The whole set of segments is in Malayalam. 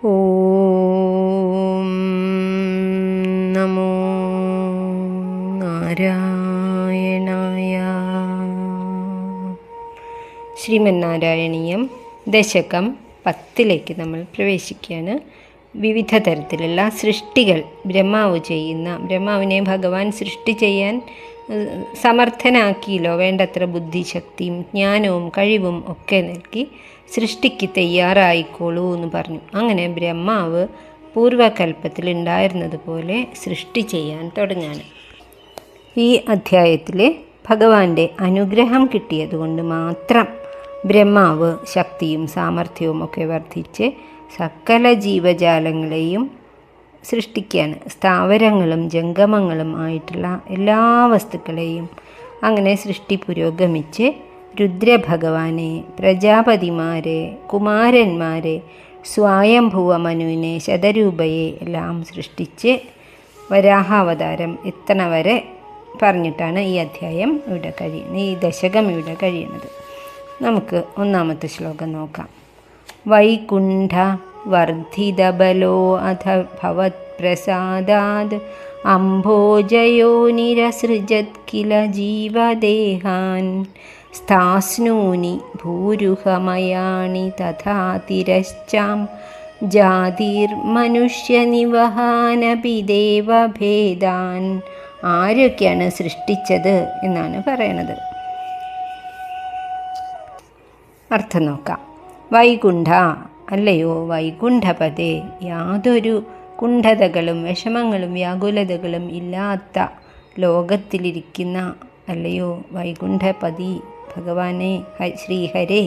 ഓം നമോ നാരായണായ. ശ്രീമന്നാരായണീയം ദശകം 10 നമ്മൾ പ്രവേശിക്കുകയാണ്. വിവിധ തരത്തിലുള്ള സൃഷ്ടികൾ ബ്രഹ്മാവിനെ ഭഗവാൻ സൃഷ്ടി ചെയ്യാൻ സമർത്ഥനാക്കിയല്ലോ. വേണ്ടത്ര ബുദ്ധിശക്തിയും ജ്ഞാനവും കഴിവും ഒക്കെ നൽകി സൃഷ്ടിക്ക് തയ്യാറായിക്കോളൂ എന്ന് പറഞ്ഞു. അങ്ങനെ ബ്രഹ്മാവ് പൂർവകൽപ്പത്തിലുണ്ടായിരുന്നതുപോലെ സൃഷ്ടി ചെയ്യാൻ തുടങ്ങാണ്. ഈ അധ്യായത്തിൽ ഭഗവാന്റെ അനുഗ്രഹം കിട്ടിയതുകൊണ്ട് മാത്രം ബ്രഹ്മാവ് ശക്തിയും സാമർഥ്യവും ഒക്കെ വർദ്ധിച്ച് സകല ജീവജാലങ്ങളെയും സൃഷ്ടിക്കുകയാണ്. സ്ഥാവരങ്ങളും ജംഗമങ്ങളും ആയിട്ടുള്ള എല്ലാ വസ്തുക്കളെയും അങ്ങനെ സൃഷ്ടി പുരോഗമിച്ച് രുദ്രഭഗവാനെ, പ്രജാപതിമാരെ, കുമാരന്മാരെ, സ്വയംഭുവ മനുവിനെ, ശതരൂപയെ എല്ലാം സൃഷ്ടിച്ച് വരാഹാവതാരം എത്തണ വരെ പറഞ്ഞിട്ടാണ് ഈ അധ്യായം ഇവിടെ കഴിയുന്നത്, ഈ ദശകം ഇവിടെ കഴിയുന്നത്. നമുക്ക് ഒന്നാമത്തെ ശ്ലോകം നോക്കാം. വൈകുണ്ഠ വർദ്ധിതബലോ അധ ഭവത്പ്രസാദാത് അംഭോജയോ നിരസൃജത് കില ജീവദേഹാൻ സ്ഥാസ്നൂനി ഭൂരുഹമയാണി തഥാ തിരശ്ചാം ജാതിർമനുഷ്യനിവഹാനപി ദേവഭേദാൻ. ആരൊക്കെയാണ് സൃഷ്ടിച്ചത് എന്നാണ് പറയണത്. അർത്ഥം നോക്കാം. വൈകുണ്ഠ, അല്ലയോ വൈകുണ്ഠപദേ, യാതൊരു കുണ്ഠതകളും വിഷമങ്ങളും വ്യാകുലതകളും ഇല്ലാത്ത ലോകത്തിലിരിക്കുന്ന അല്ലയോ വൈകുണ്ഠപതി ഭഗവാനെ, ശ്രീഹരേ.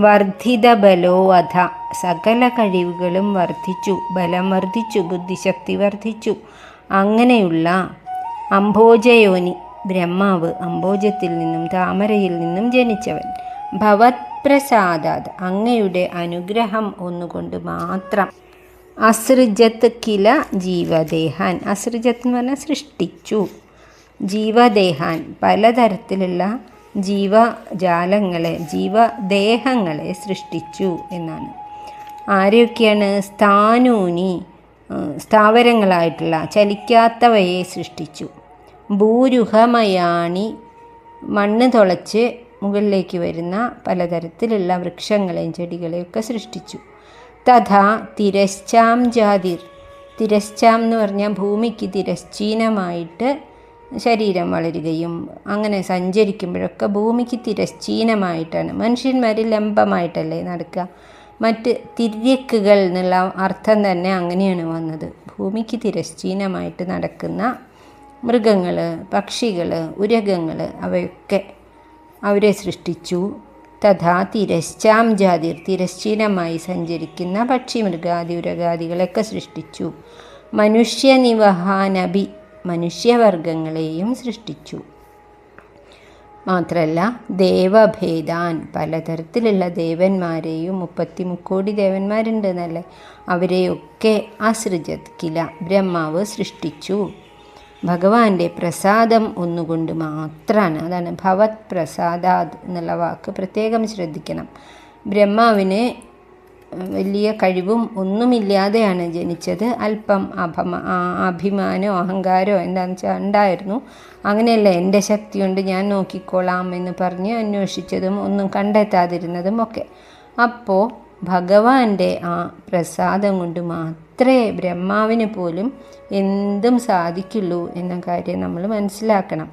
വർദ്ധിത ബലോ അധ, സകല കഴിവുകളും വർദ്ധിച്ചു, ബലം വർദ്ധിച്ചു, ബുദ്ധിശക്തി വർദ്ധിച്ചു. അങ്ങനെയുള്ള അംഭോജയോനി, ബ്രഹ്മാവ് അംഭോജത്തിൽ നിന്നും താമരയിൽ നിന്നും ജനിച്ചവൻ. ഭവത് പ്രസാദാത്, അങ്ങയുടെ അനുഗ്രഹം ഒന്നുകൊണ്ട് മാത്രം. അസൃജത്ത് കില ജീവദേഹാൻ, അസൃജത്ത് എന്ന് പറഞ്ഞാൽ സൃഷ്ടിച്ചു. ജീവദേഹാൻ, പലതരത്തിലുള്ള ജീവജാലങ്ങളെ, ജീവദേഹങ്ങളെ സൃഷ്ടിച്ചു എന്നാണ്. ആരൊക്കെയാണ്? സ്ഥാനൂനി, സ്ഥാവരങ്ങളായിട്ടുള്ള ചലിക്കാത്തവയെ സൃഷ്ടിച്ചു. ഭൂരുഹമയാണി, മണ്ണ് തുളച്ച് മുകളിലേക്ക് വരുന്ന പലതരത്തിലുള്ള വൃക്ഷങ്ങളെയും ചെടികളെയൊക്കെ സൃഷ്ടിച്ചു. തഥാ തിരശ്ചാം ജാതിർ, തിരശ്ചാം എന്ന് പറഞ്ഞാൽ ഭൂമിക്ക് തിരശ്ചീനമായിട്ട് ശരീരം വളരുകയും അങ്ങനെ സഞ്ചരിക്കുമ്പോഴൊക്കെ ഭൂമിക്ക് തിരശ്ചീനമായിട്ടാണ്. മനുഷ്യന്മാർ ലംബമായിട്ടല്ലേ നടക്കുക. മറ്റ് തിര്യക്കുകൾ എന്നുള്ള അർത്ഥം തന്നെ അങ്ങനെയാണ് വന്നത്. ഭൂമിക്ക് തിരശ്ചീനമായിട്ട് നടക്കുന്ന മൃഗങ്ങൾ, പക്ഷികൾ, ഉരകങ്ങൾ, അവയൊക്കെ അവരെ സൃഷ്ടിച്ചു. തഥാ തിരശ്ചാം ജാതിർ, തിരശ്ചീനമായി സഞ്ചരിക്കുന്ന പക്ഷി, മൃഗാദി, ഉരകാദികളൊക്കെ സൃഷ്ടിച്ചു. മനുഷ്യനിവഹാനഭി, മനുഷ്യവർഗങ്ങളെയും സൃഷ്ടിച്ചു. മാത്രമല്ല ദേവഭേദാൻ, പലതരത്തിലുള്ള ദേവന്മാരെയും, 33 കോടി ദേവന്മാരുണ്ട് എന്നല്ലേ, അവരെയൊക്കെ അസൃജത് കില, ബ്രഹ്മാവ് സൃഷ്ടിച്ചു. ഭഗവാന്റെ പ്രസാദം ഒന്നുകൊണ്ട് മാത്രമാണ്. അതാണ് ഭവത് പ്രസാദാത് എന്നുള്ള വാക്ക് പ്രത്യേകം ശ്രദ്ധിക്കണം. ബ്രഹ്മാവിന് വലിയ കഴിവും ഒന്നുമില്ലാതെയാണ് ജനിച്ചത്. അല്പം അഭിമാനമോ അഹങ്കാരമോ എന്താണെന്ന് വെച്ചാൽ ഉണ്ടായിരുന്നു. അങ്ങനെയല്ല, എൻ്റെ ശക്തി കൊണ്ട് ഞാൻ നോക്കിക്കോളാം എന്ന് പറഞ്ഞ് അന്വേഷിച്ചതും ഒന്നും കണ്ടെത്താതിരുന്നതും ഒക്കെ. അപ്പോൾ ഭഗവാന്റെ ആ പ്രസാദം കൊണ്ട് മാത്രമേ ബ്രഹ്മാവിന് പോലും എന്തും സാധിക്കുള്ളൂ എന്ന കാര്യം നമ്മൾ മനസ്സിലാക്കണം.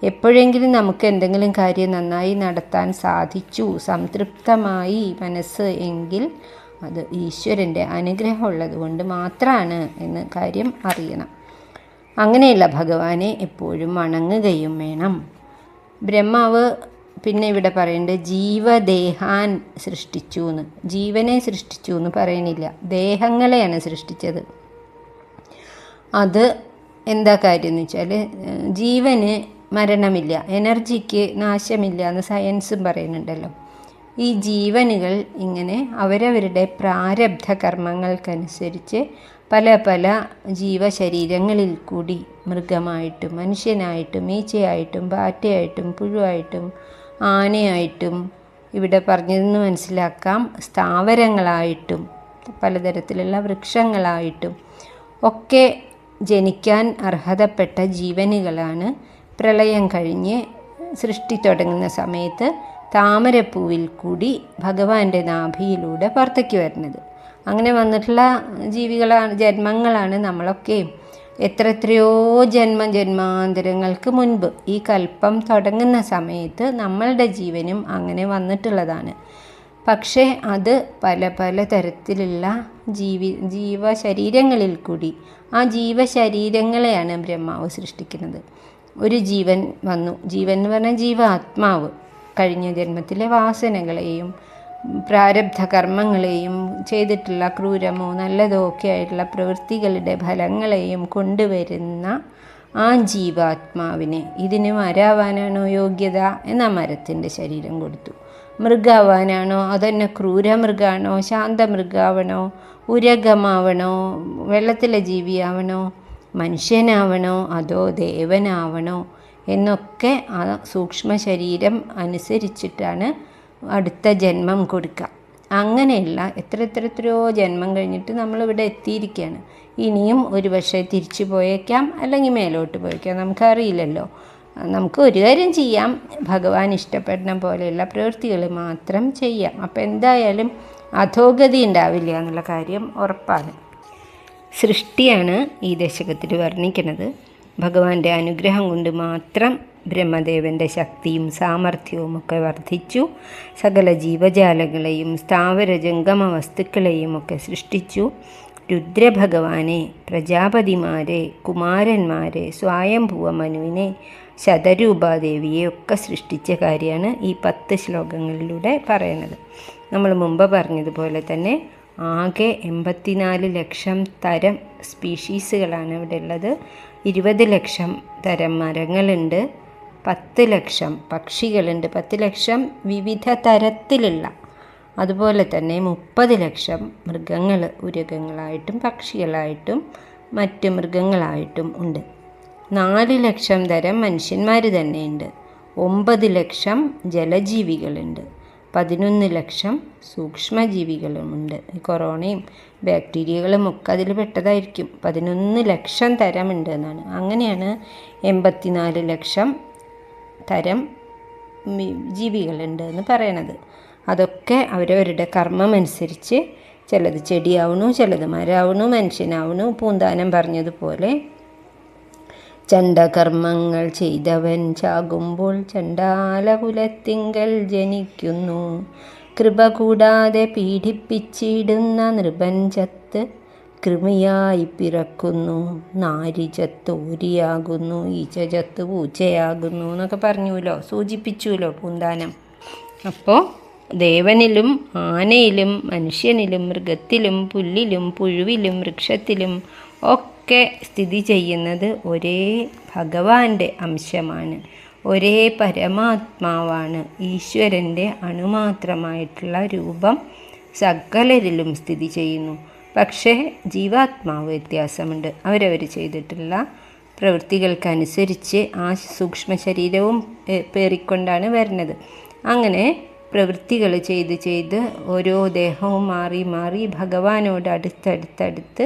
എപ്പോഴെങ്കിലും നമുക്ക് എന്തെങ്കിലും കാര്യം നന്നായി നടത്താൻ സാധിച്ചു, സംതൃപ്തമായി മനസ്സ് എങ്കിൽ അത് ഈശ്വരൻ്റെ അനുഗ്രഹമുള്ളത് കൊണ്ട് മാത്രമാണ് എന്ന് കാര്യം അറിയണം. അങ്ങനെയുള്ള ഭഗവാനെ എപ്പോഴും വണങ്ങുകയും വേണം. ബ്രഹ്മാവ് പിന്നെ ഇവിടെ പറയുന്നുണ്ട് ജീവദേഹാൻ സൃഷ്ടിച്ചു എന്ന്. ജീവനെ സൃഷ്ടിച്ചു എന്ന് പറയണില്ല, ദേഹങ്ങളെയാണ് സൃഷ്ടിച്ചത്. അത് എന്താ കാര്യം എന്ന് വെച്ചാൽ, ജീവന് മരണമില്ല, എനർജിക്ക് നാശമില്ല എന്ന് സയൻസും പറയുന്നുണ്ടല്ലോ. ഈ ജീവനുകൾ ഇങ്ങനെ അവരവരുടെ പ്രാരബ്ധ കർമ്മങ്ങൾക്കനുസരിച്ച് പല പല ജീവശരീരങ്ങളിൽ കൂടി മൃഗമായിട്ടും മനുഷ്യനായിട്ടും ഈച്ചയായിട്ടും പാറ്റയായിട്ടും പുഴുവായിട്ടും ആനയായിട്ടും ഇവിടെ പറഞ്ഞതെന്ന് മനസ്സിലാക്കാം, സ്ഥാവരങ്ങളായിട്ടും പലതരത്തിലുള്ള വൃക്ഷങ്ങളായിട്ടും ഒക്കെ ജനിക്കാൻ അർഹതപ്പെട്ട ജീവനുകളാണ് പ്രളയം കഴിഞ്ഞ് സൃഷ്ടി തുടങ്ങുന്ന സമയത്ത് താമരപ്പൂവിൽ കൂടി ഭഗവാന്റെ നാഭിയിലൂടെ പുറത്തേക്ക് വരുന്നത്. അങ്ങനെ വന്നിട്ടുള്ള ജന്മങ്ങളാണ് നമ്മളൊക്കെയും. എത്രയോ ജന്മാന്തരങ്ങൾക്ക് മുൻപ് ഈ കൽപ്പം തുടങ്ങുന്ന സമയത്ത് നമ്മളുടെ ജീവനും അങ്ങനെ വന്നിട്ടുള്ളതാണ്. പക്ഷേ അത് പല തരത്തിലുള്ള ജീവശരീരങ്ങളിൽ കൂടി ആ ജീവശരീരങ്ങളെയാണ് ബ്രഹ്മാവ് സൃഷ്ടിക്കുന്നത്. ഒരു ജീവൻ വന്നു, ജീവൻ എന്ന് പറഞ്ഞാൽ ജീവാത്മാവ് കഴിഞ്ഞ ജന്മത്തിലെ വാസനകളെയും പ്രാരബ്ധ കർമ്മങ്ങളെയും ചെയ്തിട്ടുള്ള ക്രൂരമോ നല്ലതോ ഒക്കെ ആയിട്ടുള്ള പ്രവൃത്തികളുടെ ഫലങ്ങളെയും കൊണ്ടുവരുന്ന ആ ജീവാത്മാവിനെ, ഇതിന് മരാവാനാണോ യോഗ്യത എന്ന മരത്തിൻ്റെ ശരീരം കൊടുത്തു. മൃഗാവാനാണോ അതന്നെ ക്രൂരമൃഗാണോ, ശാന്തമൃഗാവണോ, ഉരകമാവണോ, വെള്ളത്തിലെ ജീവിയാവണോ, മനുഷ്യനാവണോ അതോ ദേവനാവണോ എന്നൊക്കെ ആ സൂക്ഷ്മ ശരീരം അനുസരിച്ചിട്ടാണ് അടുത്ത ജന്മം കൊടുക്കുക. അങ്ങനെയുള്ള എത്രയോ ജന്മം കഴിഞ്ഞിട്ട് നമ്മളിവിടെ എത്തിയിരിക്കുകയാണ്. ഇനിയും ഒരു പക്ഷേ തിരിച്ചു പോയേക്കാം, അല്ലെങ്കിൽ മേലോട്ട് പോയേക്കാം, നമുക്കറിയില്ലല്ലോ. നമുക്ക് ഒരു കാര്യം ചെയ്യാം, ഭഗവാൻ ഇഷ്ടപ്പെടുന്ന പോലെയുള്ള പ്രവൃത്തികൾ മാത്രം ചെയ്യാം. അപ്പോൾ എന്തായാലും അധോഗതി ഉണ്ടാവില്ല എന്നുള്ള കാര്യം ഉറപ്പാണ്. സൃഷ്ടിയാണ് ഈ ദശകത്തിൽ വർണ്ണിക്കുന്നത്. ഭഗവാന്റെ അനുഗ്രഹം കൊണ്ട് മാത്രം ബ്രഹ്മദേവൻ്റെ ശക്തിയും സാമർഥ്യവും ഒക്കെ വർദ്ധിച്ചു. സകല ജീവജാലങ്ങളെയും സ്ഥാവര ജംഗമ വസ്തുക്കളെയും ഒക്കെ സൃഷ്ടിച്ചു. രുദ്രഭഗവാനെ, പ്രജാപതിമാരെ, കുമാരന്മാരെ, സ്വയംഭുവ മനുവിനെ, ശതരൂപാദേവിയെ ഒക്കെ സൃഷ്ടിച്ച കാര്യമാണ് ഈ 10 ശ്ലോകങ്ങളിലൂടെ പറയുന്നത്. നമ്മൾ മുമ്പ് പറഞ്ഞതുപോലെ തന്നെ ആകെ 84 ലക്ഷം തരം സ്പീഷീസുകളാണ് ഇവിടെ ഉള്ളത്. 20 ലക്ഷം തരം മരങ്ങളുണ്ട്, 10 ലക്ഷം പക്ഷികളുണ്ട്, 10 ലക്ഷം വിവിധ തരത്തിലുള്ള, അതുപോലെ തന്നെ 30 ലക്ഷം മൃഗങ്ങൾ, ഉരകങ്ങളായിട്ടും പക്ഷികളായിട്ടും മറ്റ് മൃഗങ്ങളായിട്ടും ഉണ്ട്. 4 ലക്ഷം തരം മനുഷ്യന്മാർ തന്നെയുണ്ട്. 9 ലക്ഷം ജലജീവികളുണ്ട്. 11 ലക്ഷം സൂക്ഷ്മജീവികളുമുണ്ട്. ഈ കൊറോണയും ബാക്ടീരിയകളും ഒക്കെ അതിൽ പെട്ടതായിരിക്കും. 11 ലക്ഷം തരമുണ്ട് എന്നാണ്. അങ്ങനെയാണ് 84 ലക്ഷം തരം ജീവികളുണ്ട് എന്ന് പറയണത്. അതൊക്കെ അവരവരുടെ കർമ്മമനുസരിച്ച് ചിലത് ചെടിയാവണു, ചിലത് മരമാവണു, മനുഷ്യനാവണു. പൂന്താനം പറഞ്ഞതുപോലെ ചണ്ഡകർമ്മങ്ങൾ ചെയ്തവൻ ചാകുമ്പോൾ ചണ്ഡാലകുലത്തിങ്കൽ ജനിക്കുന്നു. കൃപ കൂടാതെ പീഡിപ്പിച്ചിടുന്ന നൃപഞ്ചത്ത് കൃമിയായി പിറക്കുന്നു. നാരിചത്ത് ഓരിയാകുന്നു, ഈച്ചചത്ത് പൂച്ചയാകുന്നു എന്നൊക്കെ പറഞ്ഞുല്ലോ, സൂചിപ്പിച്ചുല്ലോ പൂന്താനം. അപ്പോൾ ദേവനിലും ആനയിലും മനുഷ്യനിലും മൃഗത്തിലും പുല്ലിലും പുഴുവിലും വൃക്ഷത്തിലും ഒക്കെ സ്ഥിതി ചെയ്യുന്നത് ഒരേ ഭഗവാന്റെ അംശമാണ്, ഒരേ പരമാത്മാവാണ്. ഈശ്വരൻ്റെ അണുമാത്രമായിട്ടുള്ള രൂപം സകലരിലും സ്ഥിതി ചെയ്യുന്നു. പക്ഷേ ജീവാത്മാവ് വ്യത്യാസമുണ്ട്. അവരവർ ചെയ്തിട്ടുള്ള പ്രവൃത്തികൾക്കനുസരിച്ച് ആ സൂക്ഷ്മ ശരീരവും പേറിക്കൊണ്ടാണ് വരുന്നത്. അങ്ങനെ പ്രവൃത്തികൾ ചെയ്ത് ഓരോ ദേഹവും മാറി ഭഗവാനോട് അടുത്തടുത്ത്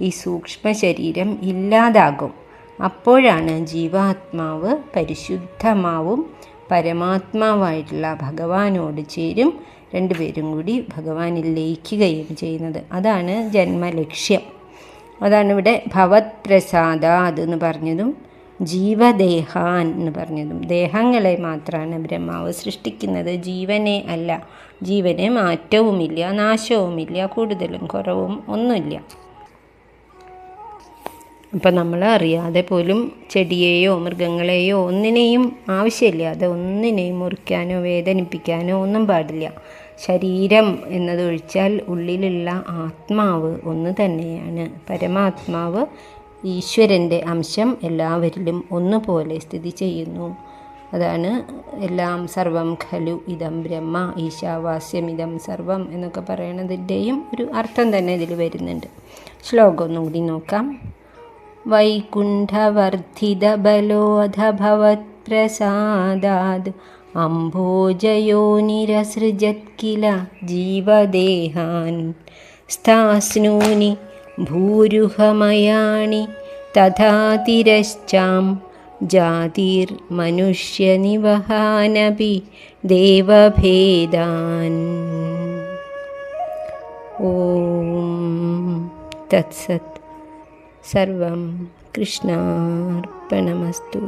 ഈ സൂക്ഷ്മ ശരീരം ഇല്ലാതാകും. അപ്പോഴാണ് ജീവാത്മാവ് പരിശുദ്ധമാവും, പരമാത്മാവായിട്ടുള്ള ഭഗവാനോട് ചേരും. രണ്ടുപേരും കൂടി ഭഗവാനിൽ ലയിക്കുകയും ചെയ്യുന്നത്. അതാണ് ജന്മലക്ഷ്യം. അതാണ് ഇവിടെ ഭവത് പ്രസാദാത് എന്ന് പറഞ്ഞതും ജീവദേഹാൻ എന്ന് പറഞ്ഞതും. ദേഹങ്ങളെ മാത്രമാണ് ബ്രഹ്മാവ് സൃഷ്ടിക്കുന്നത്, ജീവനെ അല്ല. ജീവന് മാറ്റവുമില്ല, നാശവുമില്ല, കൂടുതലും കുറവും ഒന്നുമില്ല. അപ്പം നമ്മൾ അറിയാതെ പോലും ചെടിയെയോ മൃഗങ്ങളെയോ ഒന്നിനെയും ആവശ്യമില്ലാതെ ഒന്നിനെയും മുറിക്കാനോ വേദനിപ്പിക്കാനോ ഒന്നും പാടില്ല. ശരീരം എന്നതൊഴിച്ചാൽ ഉള്ളിലുള്ള ആത്മാവ് ഒന്ന് തന്നെയാണ്. പരമാത്മാവ് ഈശ്വരൻ്റെ അംശം എല്ലാവരിലും ഒന്നുപോലെ സ്ഥിതി ചെയ്യുന്നു. അതാണ് എല്ലാം സർവം ഖലു ഇദം ബ്രഹ്മ ഈശാവാസ്യമിദം സർവം എന്നൊക്കെ പറയണതിൻ്റെയും ഒരു അർത്ഥം തന്നെ ഇതിൽ വരുന്നുണ്ട്. ശ്ലോകം ഒന്നുകൂടി നോക്കാം. വൈകുണ്ഠവർദ്ധിത ബലോധ ഭവത് പ്രസാദാത് അംഭോജയോ നിരസൃജത് കില ജീവദേഹാൻ स्थास्नूनि भूरुहमयाणि तथा तिरश्चां जातिर्मनुष्यनिवहानपि देवभेदान्. ॐ तत्सत्. सर्वं कृष्णार्पणमस्तु.